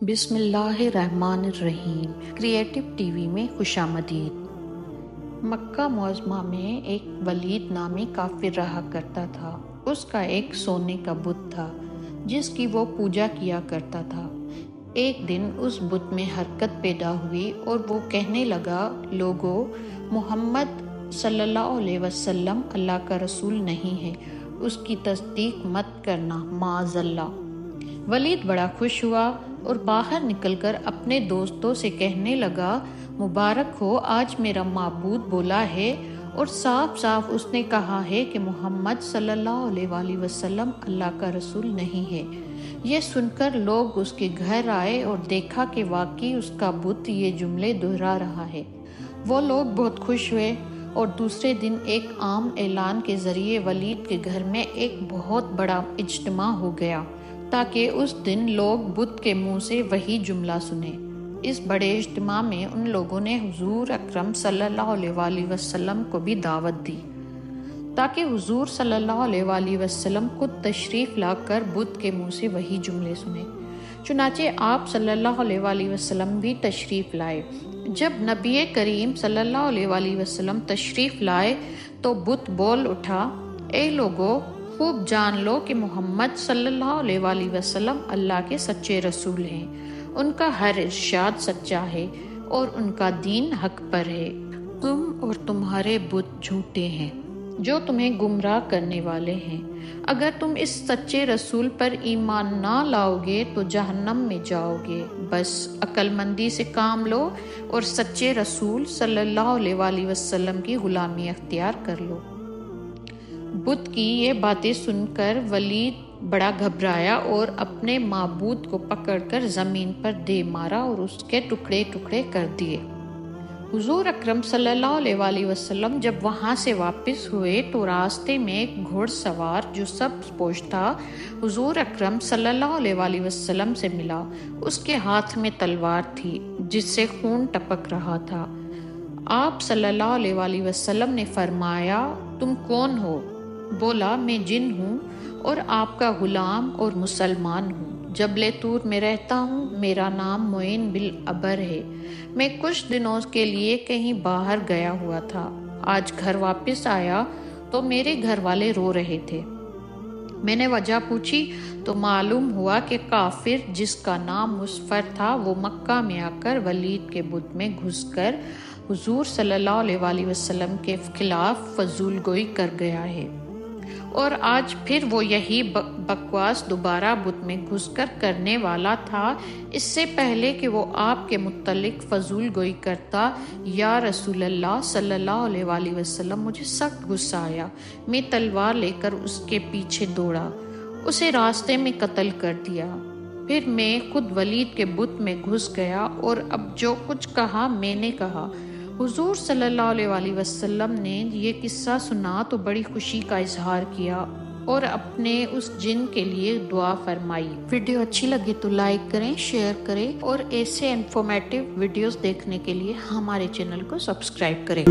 بسم اللہ الرحمن الرحیم۔ کریٹو ٹی وی میں خوش آمدید۔ مکہ معظمہ میں ایک ولید نامی کافر رہا کرتا تھا۔ اس کا ایک سونے کا بت تھا جس کی وہ پوجا کیا کرتا تھا۔ ایک دن اس بت میں حرکت پیدا ہوئی اور وہ کہنے لگا، لوگو، محمد صلی اللہ علیہ وسلم اللہ کا رسول نہیں ہے، اس کی تصدیق مت کرنا، معاذ اللہ۔ ولید بڑا خوش ہوا اور باہر نکل کر اپنے دوستوں سے کہنے لگا، مبارک ہو، آج میرا معبود بولا ہے اور صاف صاف اس نے کہا ہے کہ محمد صلی اللہ علیہ وآلہ وسلم اللہ کا رسول نہیں ہے۔ یہ سن کر لوگ اس کے گھر آئے اور دیکھا کہ واقعی اس کا بت یہ جملے دہرا رہا ہے۔ وہ لوگ بہت خوش ہوئے اور دوسرے دن ایک عام اعلان کے ذریعے ولید کے گھر میں ایک بہت بڑا اجتماع ہو گیا تاکہ اس دن لوگ بت کے منہ سے وہی جملہ سنیں۔ اس بڑے اجتماع میں ان لوگوں نے حضور اکرم صلی اللہ علیہ وآلہ وسلم کو بھی دعوت دی تاکہ حضور صلی اللہ علیہ وآلہ وسلم خود تشریف لا کر بت کے منہ سے وہی جملے سنیں۔ چنانچہ آپ صلی اللہ علیہ وآلہ وسلم بھی تشریف لائے۔ جب نبی کریم صلی اللہ علیہ وآلہ وسلم تشریف لائے تو بت بول اٹھا، اے لوگو، خوب جان لو کہ محمد صلی اللہ علیہ وآلہ وسلم اللہ کے سچے رسول ہیں۔ ان کا ہر ارشاد سچا ہے اور ان کا دین حق پر ہے۔ تم اور تمہارے بت جھوٹے ہیں جو تمہیں گمراہ کرنے والے ہیں۔ اگر تم اس سچے رسول پر ایمان نہ لاؤ گے تو جہنم میں جاؤ گے۔ بس عقل مندی سے کام لو اور سچے رسول صلی اللہ علیہ وآلہ وسلم کی غلامی اختیار کر لو۔ بت کی یہ باتیں سن کر ولید بڑا گھبرایا اور اپنے معبود کو پکڑ کر زمین پر دے مارا اور اس کے ٹکڑے ٹکڑے کر دیے۔ حضور اکرم صلی اللہ علیہ وآلہ وسلم جب وہاں سے واپس ہوئے تو راستے میں ایک گھوڑ سوار جو سبز پوش تھا حضور اکرم صلی اللہ علیہ وآلہ وسلم سے ملا۔ اس کے ہاتھ میں تلوار تھی جس سے خون ٹپک رہا تھا۔ آپ صلی اللہ علیہ وآلہ وسلم نے فرمایا، تم کون ہو؟ بولا، میں جن ہوں اور آپ کا غلام اور مسلمان ہوں۔ جبل طور میں رہتا ہوں۔ میرا نام معین بن ابر ہے۔ میں کچھ دنوں کے لیے کہیں باہر گیا ہوا تھا۔ آج گھر واپس آیا تو میرے گھر والے رو رہے تھے۔ میں نے وجہ پوچھی تو معلوم ہوا کہ کافر جس کا نام مسفر تھا وہ مکہ میں آ کر ولید کے بت میں گھس کر حضور صلی اللہ علیہ وآلہ وسلم کے خلاف فضول گوئی کر گیا ہے، اور آج پھر وہ یہی بکواس دوبارہ بت میں گھس کر کرنے والا تھا۔ اس سے پہلے کہ وہ آپ کے متعلق فضول گوئی کرتا، یا رسول اللہ صلی اللہ علیہ وآلہ وسلم، مجھے سخت غصہ آیا۔ میں تلوار لے کر اس کے پیچھے دوڑا، اسے راستے میں قتل کر دیا۔ پھر میں خود ولید کے بت میں گھس گیا اور اب جو کچھ کہا میں نے کہا۔ حضور صلی اللہ علیہ وآلہ وسلم نے یہ قصہ سنا تو بڑی خوشی کا اظہار کیا اور اپنے اس جن کے لیے دعا فرمائی۔ ویڈیو اچھی لگی تو لائک کریں، شیئر کریں اور ایسے انفارمیٹیو ویڈیوز دیکھنے کے لیے ہمارے چینل کو سبسکرائب کریں۔